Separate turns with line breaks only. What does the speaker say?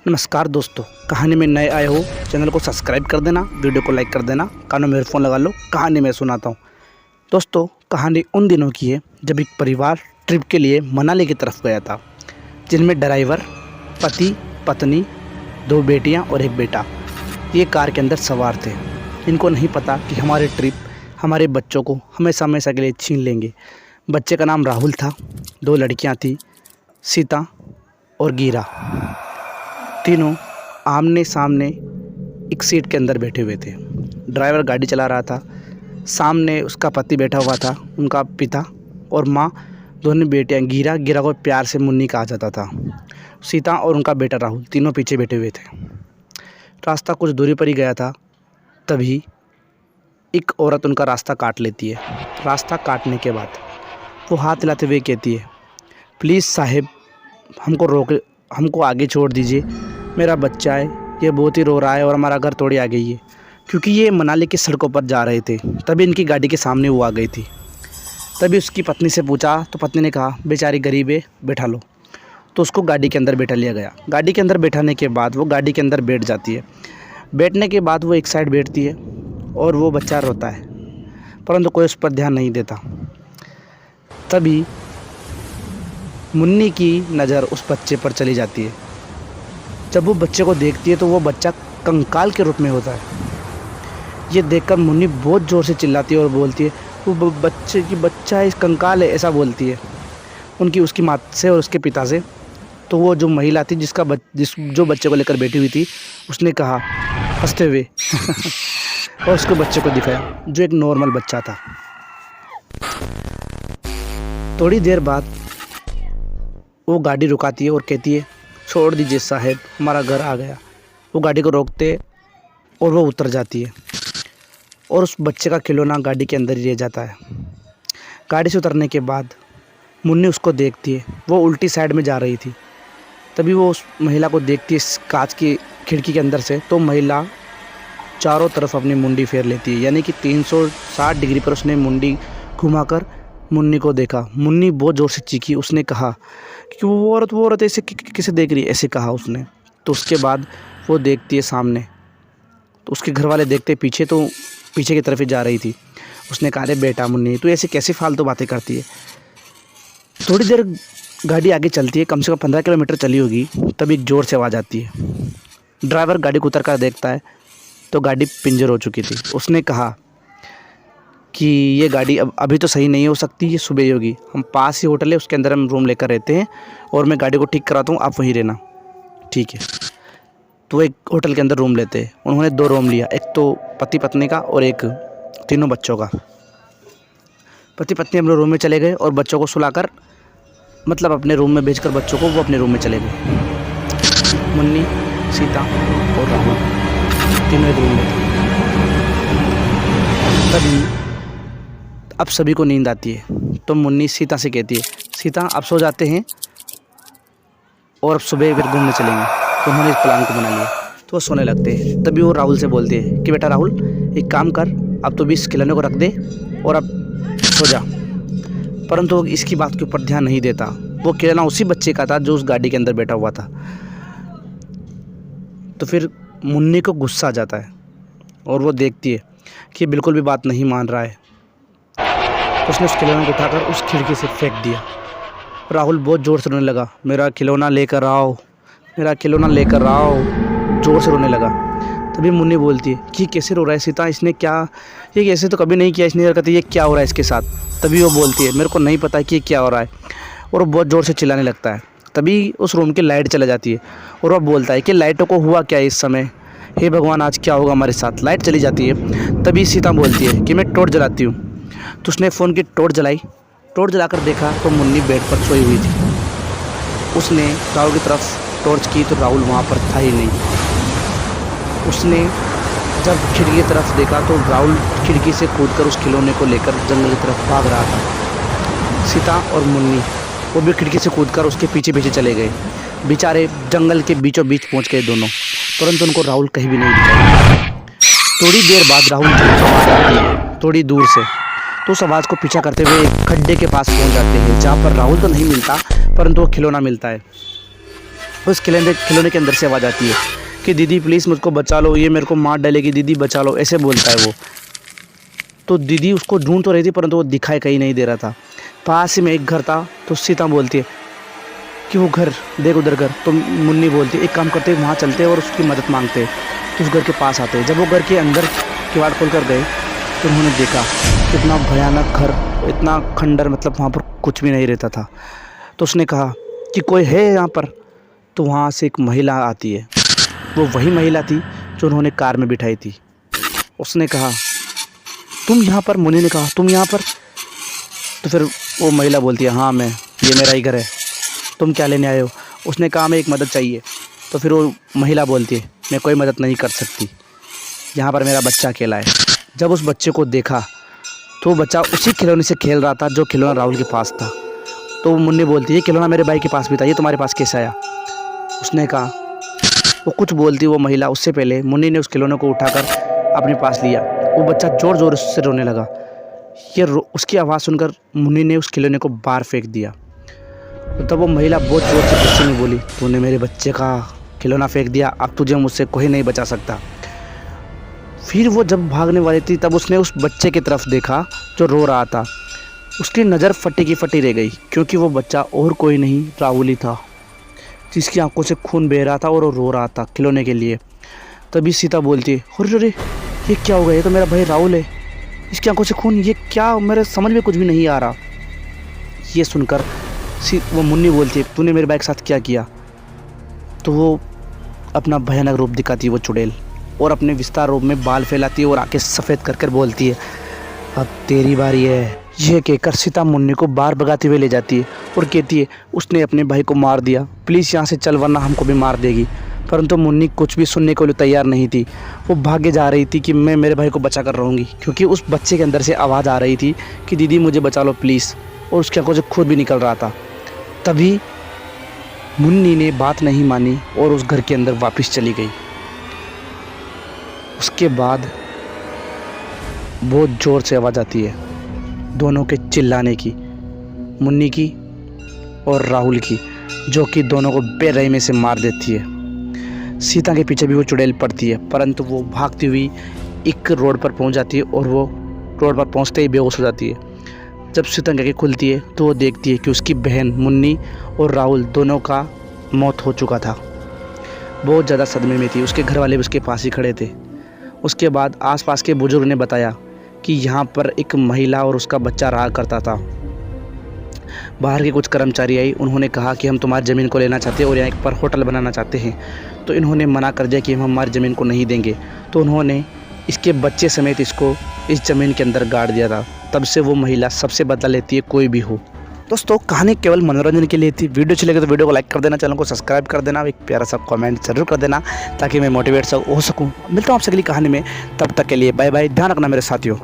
नमस्कार दोस्तों, कहानी में नए आए हो चैनल को सब्सक्राइब कर देना, वीडियो को लाइक कर देना, कानों में ईयरफोन लगा लो। कहानी मैं सुनाता हूँ। दोस्तों, कहानी उन दिनों की है जब एक परिवार ट्रिप के लिए मनाली की तरफ गया था, जिनमें ड्राइवर, पति, पत्नी, 2 बेटियाँ और 1 बेटा ये कार के अंदर सवार थे। इनको नहीं पता कि हमारे ट्रिप हमारे बच्चों को हमेशा हमेशा के लिए छीन लेंगे। बच्चे का नाम राहुल था, 2 लड़कियाँ थीं, सीता और गीरा। तीनों आमने सामने एक सीट के अंदर बैठे हुए थे। ड्राइवर गाड़ी चला रहा था, सामने उसका पति बैठा हुआ था, उनका पिता और माँ, दोनों बेटियाँ। गीरा को प्यार से मुन्नी कहा जाता था। सीता और उनका बेटा राहुल तीनों पीछे बैठे हुए थे। रास्ता कुछ दूरी पर ही गया था, तभी एक औरत उनका रास्ता काट लेती है। रास्ता काटने के बाद वो हाथ हिलाते हुए कहती है, प्लीज़ साहब, हमको आगे छोड़ दीजिए। मेरा बच्चा है, ये बहुत ही रो रहा है और हमारा घर थोड़ी आ गई है। क्योंकि ये मनाली की सड़कों पर जा रहे थे, तभी इनकी गाड़ी के सामने वो आ गई थी। तभी उसकी पत्नी से पूछा तो पत्नी ने कहा, बेचारी गरीब है, बैठा लो। तो उसको गाड़ी के अंदर बैठा लिया गया। गाड़ी के अंदर बैठाने के बाद वो गाड़ी के अंदर बैठ जाती है। बैठने के बाद वो एक साइड बैठती है और वो बच्चा रोता है, परंतु कोई उस पर ध्यान नहीं देता। तभी मुन्नी की नज़र उस बच्चे पर चली जाती है। जब वो बच्चे को देखती है तो वो बच्चा कंकाल के रूप में होता है। ये देखकर मुन्नी बहुत ज़ोर से चिल्लाती है और बोलती है, वो बच्चा है, इस कंकाल है, ऐसा बोलती है उसकी माँ से और उसके पिता से। तो वो जो महिला थी जो बच्चे को लेकर बैठी हुई थी, उसने कहा हंसते हुए और उसको बच्चे को दिखाया, जो एक नॉर्मल बच्चा था। थोड़ी देर बाद वो गाड़ी रुकाती है और कहती है, छोड़ दीजिए साहब, हमारा घर आ गया। वो गाड़ी को रोकते और वो उतर जाती है और उस बच्चे का खिलौना गाड़ी के अंदर ही रह जाता है। गाड़ी से उतरने के बाद मुन्नी उसको देखती है। वो उल्टी साइड में जा रही थी। तभी वो उस महिला को देखती है कांच की खिड़की के अंदर से। तो महिला चारों तरफ अपनी मुंडी फेर लेती है, यानी कि 360 डिग्री पर उसने मुंडी घुमाकर मुन्नी को देखा। मुन्नी बहुत ज़ोर से चीखी। उसने कहा कि वो औरत ऐसे किसे देख रही है, ऐसे कहा उसने। तो उसके बाद वो देखती है सामने, तो उसके घर वाले देखते पीछे, तो पीछे की तरफ ही जा रही थी। उसने कहा, अरे बेटा मुन्नी, तू ऐसे कैसे फालतू बातें करती है। थोड़ी देर गाड़ी आगे चलती है, कम से कम 15 किलोमीटर चली होगी, तभी एक ज़ोर से आवाज़ आती है। ड्राइवर गाड़ी को उतर कर देखता है तो गाड़ी पिंजर हो चुकी थी। उसने कहा कि ये गाड़ी अभी तो सही नहीं हो सकती, ये सुबह ही होगी। हम पास ही होटल है, उसके अंदर हम रूम लेकर रहते हैं और मैं गाड़ी को ठीक कराता हूँ, आप वहीं रहना, ठीक है। तो एक होटल के अंदर रूम लेते हैं। उन्होंने 2 रूम लिया, एक तो पति पत्नी का और एक तीनों बच्चों का। पति पत्नी अपने रूम में चले गए और बच्चों को सुलाकर, मतलब अपने रूम में भेजकर बच्चों को, वो अपने रूम में चले गए। मुन्नी, सीता और राहुल तीनों एक रूम में थे। तभी अब सभी को नींद आती है, तो मुन्नी सीता से कहती है, सीता अब सो जाते हैं और अब सुबह फिर घूमने चलेंगे। तो उन्होंने इस प्लान को बना लिया, तो वो सोने लगते हैं। तभी वो राहुल से बोलते हैं कि बेटा राहुल, एक काम कर, अब तो भी इस खिलौने को रख दे और अब सो जा। परंतु वो इसकी बात के ऊपर ध्यान नहीं देता। वो खिलौना उसी बच्चे का था जो उस गाड़ी के अंदर बैठा हुआ था। तो फिर मुन्नी को गुस्सा आ जाता है और वो देखती है कि बिल्कुल भी बात नहीं मान रहा है। तो उसने उस खिलौने को उठाकर उस खिड़की से फेंक दिया। राहुल बहुत ज़ोर से रोने लगा, मेरा खिलौना लेकर आओ, मेरा खिलौना लेकर आओ, ज़ोर से रोने लगा। तभी मुन्नी बोलती है कि कैसे रो रहा है सीता, इसने क्या, ये ऐसे तो कभी नहीं किया इसने हरकत, ये क्या हो रहा है इसके साथ। तभी वो बोलती है, मेरे को नहीं पता कि ये क्या हो रहा है, और वो बहुत ज़ोर से चिल्लाने लगता है। तभी उस रूम की लाइट चला जाती है और वह बोलता है कि लाइटों को हुआ क्या इस समय, हे भगवान आज क्या होगा हमारे साथ। लाइट चली जाती है। तभी सीता बोलती है कि मैं टॉर्च जलाती हूँ। तो उसने फ़ोन की टॉर्च जलाई। टॉर्च जलाकर देखा तो मुन्नी बेड पर सोई हुई थी। उसने राहुल की तरफ टॉर्च की तो राहुल वहाँ पर था ही नहीं। उसने जब खिड़की की तरफ देखा तो राहुल खिड़की से कूदकर उस खिलौने को लेकर जंगल की तरफ भाग रहा था। सीता और मुन्नी वो भी खिड़की से कूदकर उसके पीछे पीछे चले गए। बेचारे जंगल के बीचों बीच पहुँच गए दोनों, परंतु उनको राहुल कहीं भी नहीं दिखाई। थोड़ी देर बाद राहुल की आवाज़ आती है थोड़ी दूर से। तो उस आवाज़ को पीछा करते हुए एक खड्डे के पास पहुंच जाते हैं, जहां पर राहुल तो नहीं मिलता परंतु वो खिलौना मिलता है। उस खिलौने के अंदर से आवाज़ आती है कि दीदी प्लीज़ मुझको बचा लो, ये मेरे को मार डालेगी, दीदी बचा लो, ऐसे बोलता है वो। तो दीदी उसको ढूंढ तो रही थी परंतु वो दिखाई कहीं नहीं दे रहा था। पास ही में एक घर था। तो सीता बोलती है कि वो घर देख उधर घर। तो मुन्नी बोलती है एक काम करते वहाँ चलते और उसकी मदद मांगते। तो उस घर के पास आते। जब वो घर के अंदर किवाड़ खोल कर गए तो उन्होंने देखा कितना भयानक घर, इतना खंडर, मतलब वहाँ पर कुछ भी नहीं रहता था। तो उसने कहा कि कोई है यहाँ पर। तो वहाँ से एक महिला आती है। वो वही महिला थी जो उन्होंने कार में बिठाई थी। उसने कहा तुम यहाँ पर? मुन्नी ने कहा तुम यहाँ पर? तो फिर वो महिला बोलती है हाँ मैं, ये मेरा ही घर है, तुम क्या लेने आए हो? उसने कहा हमें एक मदद चाहिए। तो फिर वो महिला बोलती है मैं कोई मदद नहीं कर सकती, यहाँ पर मेरा बच्चा अकेला है। जब उस बच्चे को देखा तो वो बच्चा उसी खिलौने से खेल रहा था जो खिलौना राहुल के पास था। तो वो मुन्नी बोलती है ये खिलौना मेरे भाई के पास भी था, ये तुम्हारे पास कैसे आया? उसने कहा, वो कुछ बोलती वो महिला, उससे पहले मुन्नी ने उस खिलौने को उठाकर अपने पास लिया। वो बच्चा ज़ोर ज़ोर से रोने लगा। उसकी आवाज़ सुनकर मुन्नी ने उस खिलौने को बाहर फेंक दिया। तो तब वो महिला बहुत ज़ोर से गुस्से में बोली तूने मेरे बच्चे का खिलौना फेंक दिया, अब तुझे मुझसे कोई नहीं बचा सकता। फिर वो जब भागने वाली थी तब उसने उस बच्चे की तरफ देखा जो रो रहा था। उसकी नज़र फटी की फटी रह गई क्योंकि वो बच्चा और कोई नहीं राहुल ही था, जिसकी आंखों से खून बह रहा था और वो रो रहा था खिलौने के लिए। तभी सीता बोलती है अरे ये क्या हो गया, ये तो मेरा भाई राहुल है, इसकी आंखों से खून, ये क्या, मेरे समझ में कुछ भी नहीं आ रहा। ये सुनकर वो मुन्नी बोलती है तूने मेरे भाई के साथ क्या किया? तो वो अपना भयानक रूप दिखाती है वो चुड़ैल, और अपने विस्तार रूप में बाल फैलाती है और आंखें सफ़ेद कर बोलती है अब तेरी बारी है। यह कहकर सीता मुन्नी को बाहर भगाते हुए ले जाती है और कहती है उसने अपने भाई को मार दिया, प्लीज़ यहाँ से चल वरना हमको भी मार देगी। परंतु मुन्नी कुछ भी सुनने को लिए तैयार नहीं थी। वो भागे जा रही थी कि मैं मेरे भाई को बचा कर रहूँगी, क्योंकि उस बच्चे के अंदर से आवाज़ आ रही थी कि दीदी मुझे बचा लो प्लीज़, और उसकी आंखों से खुद भी निकल रहा था। तभी मुन्नी ने बात नहीं मानी और उस घर के अंदर वापस चली गई। उसके बाद बहुत ज़ोर से आवाज़ आती है दोनों के चिल्लाने की, मुन्नी की और राहुल की, जो कि दोनों को बेरहमी से मार देती है। सीता के पीछे भी वो चुड़ैल पड़ती है, परंतु वो भागती हुई एक रोड पर पहुंच जाती है और वो रोड पर पहुंचते ही बेहोश हो जाती है। जब सीता की आँखें खुलती है तो वो देखती है कि उसकी बहन मुन्नी और राहुल दोनों का मौत हो चुका था। बहुत ज़्यादा सदमे में थी, उसके घर वाले भी उसके पास ही खड़े थे। उसके बाद आसपास के बुजुर्ग ने बताया कि यहाँ पर एक महिला और उसका बच्चा रहा करता था। बाहर के कुछ कर्मचारी आई, उन्होंने कहा कि हम तुम्हारी ज़मीन को लेना चाहते हैं और यहाँ एक पर होटल बनाना चाहते हैं। तो इन्होंने मना कर दिया कि हम हमारी ज़मीन को नहीं देंगे। तो उन्होंने इसके बच्चे समेत इसको इस ज़मीन के अंदर गाड़ दिया था। तब से वो महिला सबसे बदला लेती है कोई भी हो। दोस्तों कहानी केवल मनोरंजन के लिए थी। वीडियो अच्छी लगे तो वीडियो को लाइक कर देना, चैनल को सब्सक्राइब कर देना, एक प्यारा सा कमेंट जरूर कर देना ताकि मैं मोटिवेट हो सकूँ। मिलता हूँ आपसे अगली कहानी में, तब तक के लिए बाय बाय, ध्यान रखना मेरे साथियों।